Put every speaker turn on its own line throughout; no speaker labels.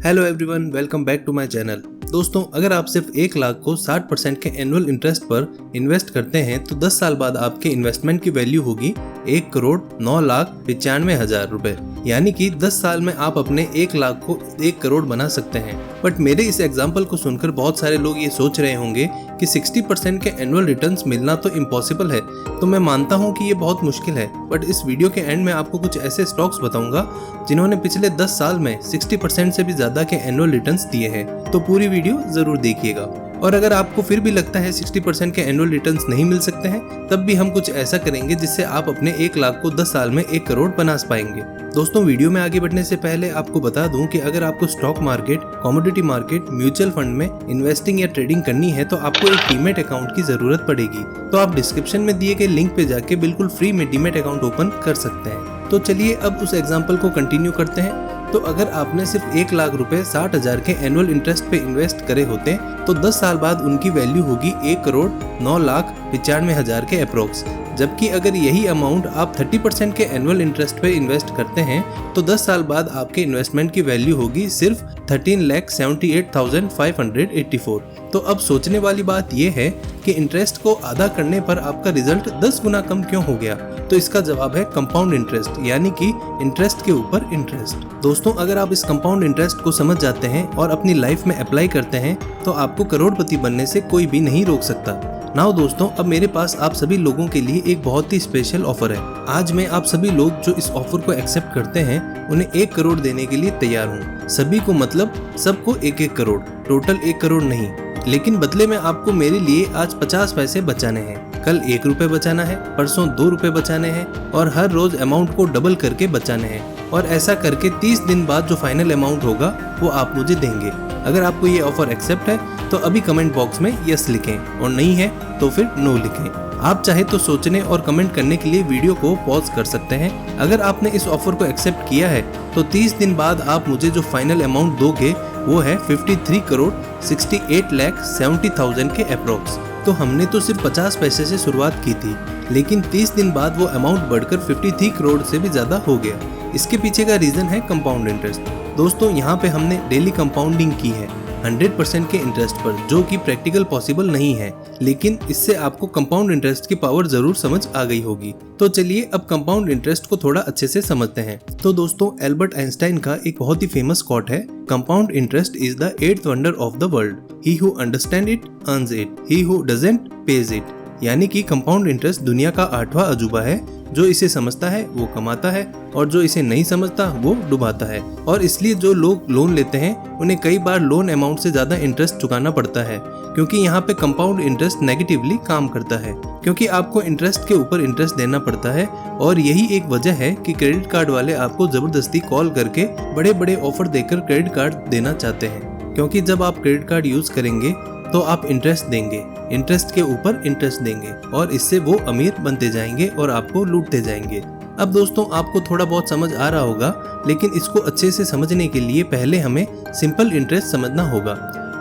Hello everyone, welcome back to my channel. दोस्तों, अगर आप सिर्फ 1 लाख को 60% के एनुअल इंटरेस्ट पर इन्वेस्ट करते हैं तो 10 साल बाद आपके इन्वेस्टमेंट की वैल्यू होगी 1,09,95,000 रुपए। यानी कि 10 साल में आप अपने 1 लाख को 1 करोड़ बना सकते हैं। बट मेरे इस एग्जाम्पल को सुनकर बहुत सारे लोग ये सोच रहे होंगे कि 60% के एनुअल रिटर्न्स मिलना तो इम्पॉसिबल है। तो मैं मानता हूँ कि ये बहुत मुश्किल है, बट इस वीडियो के एंड में आपको कुछ ऐसे स्टॉक्स बताऊंगा जिन्होंने पिछले 10 साल में 60% से भी ज्यादा के एनुअल रिटर्न्स दिए हैं। तो पूरी वीडियो जरूर देखिएगा। और अगर आपको फिर भी लगता है 60% के एनुअल रिटर्न्स नहीं मिल सकते हैं, तब भी हम कुछ ऐसा करेंगे जिससे आप अपने 1 लाख को 10 साल में 1 करोड़ बना पाएंगे। दोस्तों, वीडियो में आगे बढ़ने से पहले आपको बता दूं कि अगर आपको stock market, commodity market, mutual fund में इन्वेस्टिंग या ट्रेडिंग करनी है तो आपको एक डीमैट अकाउंट की जरूरत पड़ेगी। तो आप डिस्क्रिप्शन में दिए गए लिंक पे जाके बिल्कुल फ्री में डीमैट अकाउंट ओपन कर सकते हैं। तो चलिए अब उस एग्जाम्पल को कंटिन्यू करते हैं। तो अगर आपने सिर्फ 1 लाख रुपए 60,000 के एनुअल इंटरेस्ट पे इन्वेस्ट करे होते तो 10 साल बाद उनकी वैल्यू होगी 1,09,95,000 के अप्रोक्स। जबकि अगर यही अमाउंट आप 30% के एनुअल इंटरेस्ट पे इन्वेस्ट करते हैं तो 10 साल बाद आपके इन्वेस्टमेंट की वैल्यू होगी सिर्फ 13,78,584। तो अब सोचने वाली बात यह है कि इंटरेस्ट को आधा करने पर आपका रिजल्ट 10 गुना कम क्यों हो गया? तो इसका जवाब है कंपाउंड इंटरेस्ट, यानी कि इंटरेस्ट के ऊपर इंटरेस्ट। दोस्तों, अगर आप इस कंपाउंड इंटरेस्ट को समझ जाते हैं और अपनी लाइफ में अप्लाई करते हैं तो आपको करोड़पति बनने से कोई भी नहीं रोक सकता। नाउ दोस्तों, अब मेरे पास आप सभी लोगों के लिए एक बहुत ही स्पेशल ऑफर है। आज मैं आप सभी लोग जो इस ऑफर को एक्सेप्ट करते हैं उन्हें 1 करोड़ देने के लिए तैयार हूँ। सभी को मतलब सबको 1-1 करोड़, टोटल 1 करोड़ नहीं। लेकिन बदले में आपको मेरे लिए आज 50 पैसे बचाने हैं, कल 1 रुपए बचाना है, परसों 2 रुपए बचाने हैं और हर रोज अमाउंट को डबल करके बचाने हैं। और ऐसा करके 30 दिन बाद जो फाइनल अमाउंट होगा वो आप मुझे देंगे। अगर आपको ये ऑफर एक्सेप्ट है तो अभी कमेंट बॉक्स में यस लिखें और नहीं है तो फिर नो लिखें। आप चाहे तो सोचने और कमेंट करने के लिए वीडियो को पॉज कर सकते हैं। अगर आपने इस ऑफर को एक्सेप्ट किया है तो 30 दिन बाद आप मुझे जो फाइनल अमाउंट दोगे वो है 53,68,70,000 के अप्रोक्स। तो हमने तो सिर्फ 50 पैसे से शुरुआत की थी, लेकिन 30 दिन बाद वो अमाउंट बढ़कर 53 करोड़ से भी ज्यादा हो गया। इसके पीछे का रीजन है कंपाउंड इंटरेस्ट। दोस्तों, यहाँ पे हमने डेली कंपाउंडिंग की है 100% के इंटरेस्ट पर, जो कि प्रैक्टिकल पॉसिबल नहीं है, लेकिन इससे आपको कंपाउंड इंटरेस्ट की पावर जरूर समझ आ गई होगी। तो चलिए अब कंपाउंड इंटरेस्ट को थोड़ा अच्छे से समझते हैं। तो दोस्तों, एल्बर्ट आइंस्टाइन का एक बहुत ही फेमस कोट है, compound interest is the 8th wonder of the world. He who understand it earns it, he who doesn't page it. यानी कि कंपाउंड इंटरेस्ट दुनिया का 8वां अजूबा है। जो इसे समझता है वो कमाता है और जो इसे नहीं समझता वो डुबाता है। और इसलिए जो लोग लोन लेते हैं उन्हें कई बार लोन अमाउंट से ज्यादा इंटरेस्ट चुकाना पड़ता है, क्योंकि यहाँ पे कंपाउंड इंटरेस्ट नेगेटिवली काम करता है, क्योंकि आपको इंटरेस्ट के ऊपर इंटरेस्ट देना पड़ता है। और यही एक वजह है कि क्रेडिट कार्ड वाले आपको जबरदस्ती कॉल करके बड़े बड़े ऑफर देकर क्रेडिट कार्ड देना चाहते हैं, क्योंकि जब आप क्रेडिट कार्ड यूज करेंगे तो आप इंटरेस्ट देंगे, इंटरेस्ट के ऊपर इंटरेस्ट देंगे और इससे वो अमीर बनते जाएंगे और आपको लूटते जाएंगे। अब दोस्तों, आपको थोड़ा बहुत समझ आ रहा होगा, लेकिन इसको अच्छे से समझने के लिए पहले हमें सिंपल इंटरेस्ट समझना होगा।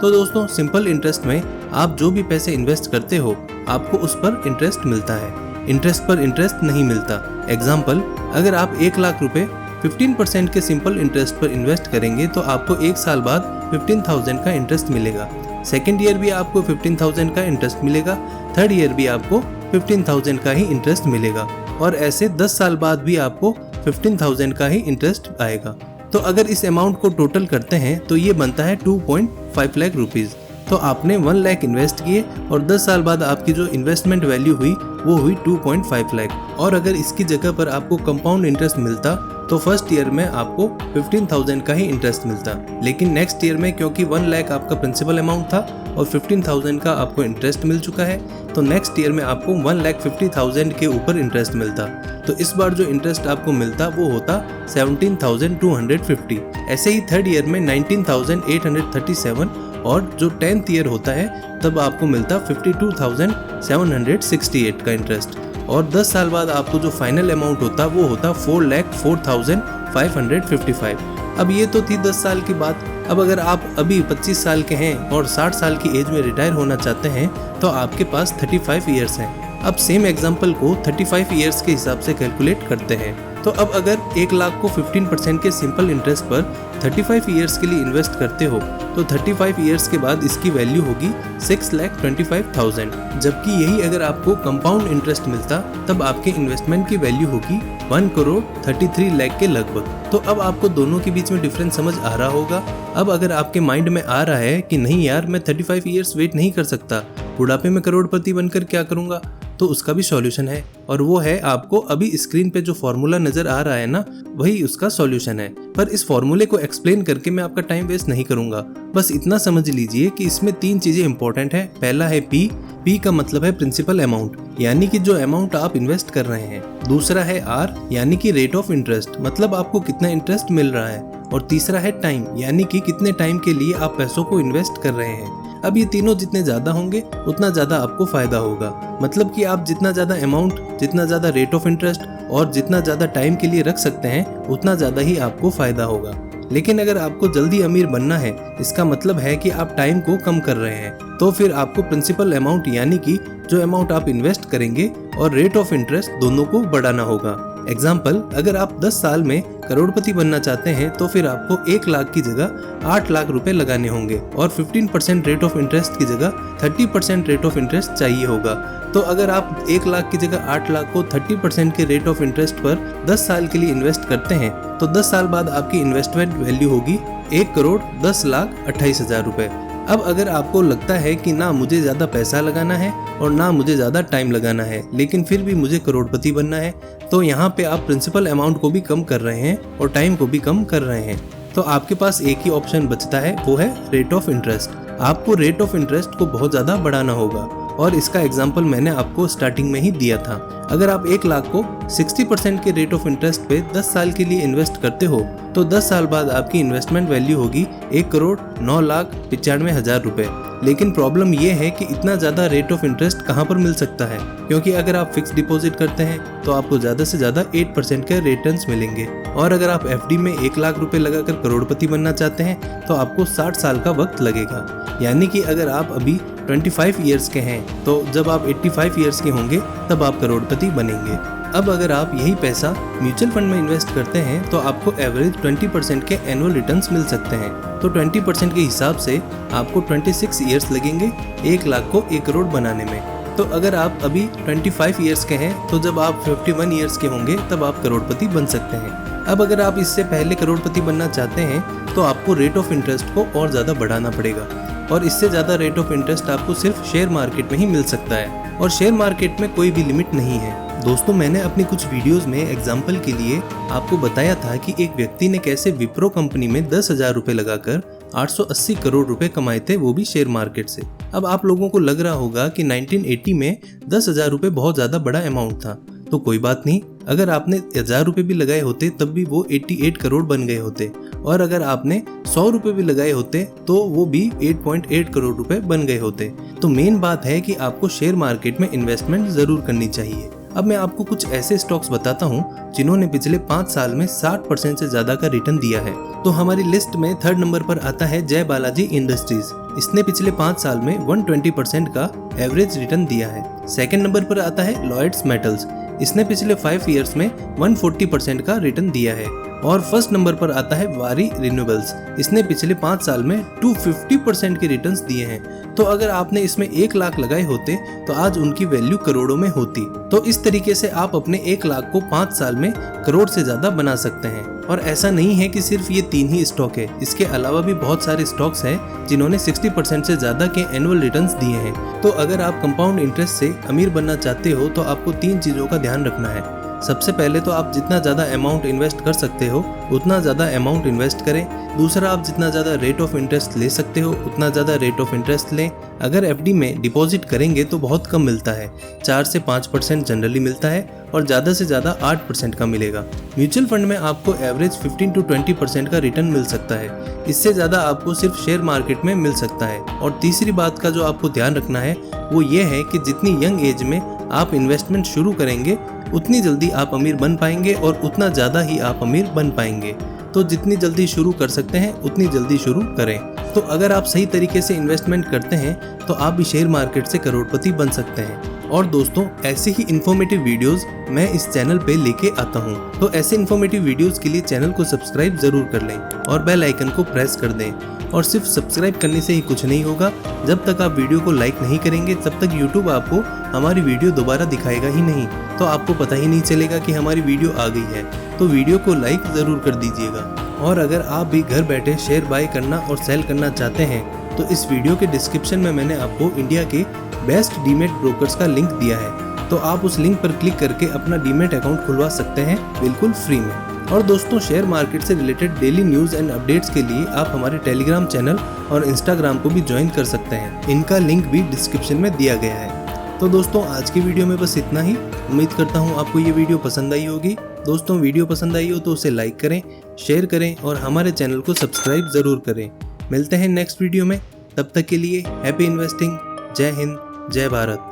तो दोस्तों, सिंपल इंटरेस्ट में आप जो भी पैसे इन्वेस्ट करते हो आपको उस पर इंटरेस्ट मिलता है, इंटरेस्ट पर इंटरेस्ट नहीं मिलता। एग्जाम्पल, अगर आप 1 लाख रुपए 15% के सिंपल इंटरेस्ट पर इन्वेस्ट करेंगे तो आपको 1 साल बाद 15,000 का इंटरेस्ट मिलेगा। सेकेंड ईयर भी आपको 15,000 का इंटरेस्ट मिलेगा, थर्ड ईयर भी आपको 15,000 का ही इंटरेस्ट मिलेगा और ऐसे 10 साल बाद भी आपको 15,000 का ही इंटरेस्ट आएगा। तो अगर इस अमाउंट को टोटल करते हैं तो ये बनता है 2.5 लाख रुपीज। तो आपने 1 लाख इन्वेस्ट किए और 10 साल बाद आपकी जो इन्वेस्टमेंट वैल्यू हुई वो हुई 2.5 लाख। और अगर इसकी जगह पर आपको कंपाउंड इंटरेस्ट मिलता तो फर्स्ट ईयर में आपको 15,000 का ही इंटरेस्ट मिलता, लेकिन नेक्स्ट ईयर में क्योंकि 1 लाख आपका प्रिंसिपल अमाउंट था और 15,000 का आपको इंटरेस्ट मिल चुका है, तो नेक्स्ट ईयर में आपको 1,50,000 के ऊपर इंटरेस्ट मिलता। तो इस बार जो इंटरेस्ट आपको मिलता वो होता 17,250। ऐसे ही थर्ड ईयर में 19,837 और जो 10th ईयर होता है तब आपको मिलता 52,768 का इंटरेस्ट। और 10 साल बाद आपको जो फाइनल अमाउंट होता वो होता 4,04,555। अब ये तो थी 10 साल की बात। अब अगर आप अभी 25 साल के हैं और 60 साल की एज में रिटायर होना चाहते हैं तो आपके पास 35 ईयर्स हैं। अब सेम एग्जाम्पल को 35 ईयर्स के हिसाब से कैलकुलेट करते हैं। तो अब अगर 1 लाख को 15% के सिंपल इंटरेस्ट पर 35 ईयर्स के लिए इन्वेस्ट करते हो तो 35 ईयर्स के बाद इसकी वैल्यू होगी 6,25,000। जबकि यही अगर आपको कंपाउंड इंटरेस्ट मिलता तब आपके इन्वेस्टमेंट की वैल्यू होगी 1,33 लाख के लगभग। तो अब आपको दोनों के बीच में डिफरेंस समझ आ रहा होगा। अब अगर आपके माइंड में आ रहा है कि नहीं यार, मैं 35 ईयर्स वेट नहीं कर सकता, बुढ़ापे में करोड़पति बनकर क्या करूंगा, तो उसका भी सॉल्यूशन है, और वो है आपको अभी स्क्रीन पे जो फॉर्मूला नजर आ रहा है ना, वही उसका सॉल्यूशन है। पर इस फॉर्मूले को एक्सप्लेन करके मैं आपका टाइम वेस्ट नहीं करूंगा। बस इतना समझ लीजिए कि इसमें 3 चीजें इंपॉर्टेंट है। पहला है पी का मतलब है प्रिंसिपल अमाउंट, यानी कि जो अमाउंट आप इन्वेस्ट कर रहे हैं। दूसरा है आर, यानी कि रेट ऑफ इंटरेस्ट, मतलब आपको कितना इंटरेस्ट मिल रहा है। और तीसरा है टाइम, यानी कि कितने टाइम के लिए आप पैसों को इन्वेस्ट कर रहे हैं। अब ये तीनों जितने ज्यादा होंगे उतना ज्यादा आपको फायदा होगा। मतलब कि आप जितना ज्यादा अमाउंट, जितना ज्यादा रेट ऑफ इंटरेस्ट और जितना ज्यादा टाइम के लिए रख सकते हैं उतना ज्यादा ही आपको फायदा होगा। लेकिन अगर आपको जल्दी अमीर बनना है, इसका मतलब है कि आप टाइम को कम कर रहे हैं, तो फिर आपको प्रिंसिपल अमाउंट यानी कि जो अमाउंट आप इन्वेस्ट करेंगे और रेट ऑफ इंटरेस्ट दोनों को बढ़ाना होगा। एग्जाम्पल, अगर आप 10 साल में करोड़पति बनना चाहते हैं तो फिर आपको 1 लाख की जगह 8 लाख रुपए लगाने होंगे और 15% रेट ऑफ इंटरेस्ट की जगह 30% रेट ऑफ इंटरेस्ट चाहिए होगा। तो अगर आप 1 लाख की जगह 8 लाख को 30% के रेट ऑफ इंटरेस्ट पर 10 साल के लिए इन्वेस्ट करते हैं तो 10 साल बाद आपकी इन्वेस्टमेंट वैल्यू होगी 1,10,28,000 रुपए। अब अगर आपको लगता है कि ना मुझे ज़्यादा पैसा लगाना है और ना मुझे ज़्यादा टाइम लगाना है, लेकिन फिर भी मुझे करोड़पति बनना है, तो यहाँ पे आप प्रिंसिपल अमाउंट को भी कम कर रहे हैं और टाइम को भी कम कर रहे हैं। तो आपके पास एक ही ऑप्शन बचता है, वो है रेट ऑफ इंटरेस्ट। आपको रेट ऑफ इंटरेस्ट को बहुत ज़्यादा बढ़ाना होगा और इसका एग्जाम्पल मैंने आपको स्टार्टिंग में ही दिया था। अगर आप 1 लाख को 60% के रेट ऑफ इंटरेस्ट पे 10 साल के लिए इन्वेस्ट करते हो तो 10 साल बाद आपकी इन्वेस्टमेंट वैल्यू होगी 1,09,95,000 रुपए। लेकिन प्रॉब्लम ये है कि इतना ज़्यादा रेट ऑफ इंटरेस्ट कहाँ पर मिल सकता है, क्योंकि अगर आप फिक्स डिपॉजिट करते हैं तो आपको ज़्यादा से ज़्यादा 8% के रिटर्न्स मिलेंगे, और अगर आप एफडी में 1 लाख रुपए लगाकर करोड़पति बनना चाहते हैं तो आपको 60 साल का वक्त लगेगा। यानी कि अगर आप अभी 25 ईयर्स के हैं तो जब आप 85 ईयर्स के होंगे तब आप करोड़पति बनेंगे। अब अगर आप यही पैसा म्यूचुअल फंड में इन्वेस्ट करते हैं तो आपको एवरेज 20% के एनुअल रिटर्न्स मिल सकते हैं। तो 20% के हिसाब से आपको 26 ईयर्स लगेंगे 1 लाख को 1 करोड़ बनाने में। तो अगर आप अभी 25 ईयर्स के हैं तो जब आप 51 ईयर्स के होंगे तब आप करोड़पति बन सकते हैं। अब अगर आप इससे पहले करोड़पति बनना चाहते हैं तो आपको रेट ऑफ इंटरेस्ट को और ज़्यादा बढ़ाना पड़ेगा, और इससे ज़्यादा रेट ऑफ इंटरेस्ट आपको सिर्फ शेयर मार्केट में ही मिल सकता है, और शेयर मार्केट में कोई भी लिमिट नहीं है। दोस्तों, मैंने अपनी कुछ वीडियोस में एग्जाम्पल के लिए आपको बताया था कि एक व्यक्ति ने कैसे विप्रो कंपनी में 10,000 रुपए लगाकर 880 करोड़ रुपए कमाए थे, वो भी शेयर मार्केट से। अब आप लोगों को लग रहा होगा कि 1980 में 10,000 रुपए बहुत ज़्यादा बड़ा अमाउंट था, तो कोई बात नहीं, अगर आपने 1000 रुपए भी लगाए होते तब भी वो 88 करोड़ बन गए होते, और अगर आपने 100 रुपए भी लगाए होते तो वो भी 8.8 करोड़ रुपए बन गए होते। तो मेन बात है कि आपको शेयर मार्केट में इन्वेस्टमेंट जरूर करनी चाहिए। अब मैं आपको कुछ ऐसे स्टॉक्स बताता हूँ जिन्होंने पिछले 5 साल में 60% से ज्यादा का रिटर्न दिया है। तो हमारी लिस्ट में 3rd नंबर पर आता है जय बालाजी इंडस्ट्रीज। इसने पिछले 5 साल में 120% का एवरेज रिटर्न दिया है। 2nd नंबर पर आता है लॉयड्स मेटल्स। इसने पिछले 5 ईयर्स में 140% का रिटर्न दिया है। और 1st नंबर पर आता है वारी रिन्यूएबल्स। इसने पिछले 5 साल में 250% के रिटर्न्स दिए हैं। तो अगर आपने इसमें 1 लाख लगाए होते तो आज उनकी वैल्यू करोड़ों में होती। तो इस तरीके से आप अपने 1 लाख को 5 साल में करोड़ से ज्यादा बना सकते हैं। और ऐसा नहीं है कि सिर्फ ये 3 ही स्टॉक है, इसके अलावा भी बहुत सारे स्टॉक्स हैं जिन्होंने 60% से ज्यादा के एनुअल रिटर्न्स दिए हैं। तो अगर आप कंपाउंड इंटरेस्ट से अमीर बनना चाहते हो तो आपको 3 चीजों का ध्यान रखना है। सबसे पहले तो आप जितना ज़्यादा अमाउंट इन्वेस्ट कर सकते हो उतना ज़्यादा अमाउंट इन्वेस्ट करें। दूसरा, आप जितना ज़्यादा रेट ऑफ इंटरेस्ट ले सकते हो उतना ज़्यादा रेट ऑफ इंटरेस्ट लें। अगर एफडी में डिपॉजिट करेंगे तो बहुत कम मिलता है, 4 से 5% जनरली मिलता है और ज़्यादा से ज़्यादा 8% का मिलेगा। म्यूचुअल फंड में आपको एवरेज 15 to 20% का रिटर्न मिल सकता है, इससे ज़्यादा आपको सिर्फ शेयर मार्केट में मिल सकता है। और तीसरी बात का जो आपको ध्यान रखना है वो ये है कि जितनी यंग एज में आप इन्वेस्टमेंट शुरू करेंगे उतनी जल्दी आप अमीर बन पाएंगे और उतना ज़्यादा ही आप अमीर बन पाएंगे। तो जितनी जल्दी शुरू कर सकते हैं उतनी जल्दी शुरू करें। तो अगर आप सही तरीके से इन्वेस्टमेंट करते हैं तो आप भी शेयर मार्केट से करोड़पति बन सकते हैं। और दोस्तों ऐसे ही इन्फॉर्मेटिव वीडियोस मैं इस चैनल पे लेके आता हूँ, तो ऐसे इन्फॉर्मेटिव वीडियोस के लिए चैनल को सब्सक्राइब जरूर कर लें और बेल आइकन को प्रेस कर दें। और सिर्फ सब्सक्राइब करने से ही कुछ नहीं होगा, जब तक आप वीडियो को लाइक नहीं करेंगे तब तक यूट्यूब आपको हमारी वीडियो दोबारा दिखाएगा ही नहीं, तो आपको पता ही नहीं चलेगा कि हमारी वीडियो आ गई है। तो वीडियो को लाइक ज़रूर कर दीजिएगा। और अगर आप भी घर बैठे शेयर बाय करना और सेल करना चाहते हैं तो इस वीडियो के डिस्क्रिप्शन में मैंने आपको इंडिया के बेस्ट डीमेट ब्रोकर्स का लिंक दिया है, तो आप उस लिंक पर क्लिक करके अपना डीमेट अकाउंट खुलवा सकते हैं बिल्कुल फ्री में। और दोस्तों शेयर मार्केट से related daily news and updates के लिए आप हमारे टेलीग्राम चैनल और इंस्टाग्राम को भी ज्वाइन कर सकते हैं, इनका लिंक भी डिस्क्रिप्शन में दिया गया है। तो दोस्तों आज की वीडियो में बस इतना ही। उम्मीद करता हूँ आपको ये वीडियो पसंद आई होगी। दोस्तों वीडियो पसंद आई हो तो उसे लाइक करें, शेयर करें और हमारे चैनल को सब्सक्राइब ज़रूर करें। मिलते हैं नेक्स्ट वीडियो में, तब तक के लिए हैप्पी इन्वेस्टिंग। जय हिंद, जय भारत।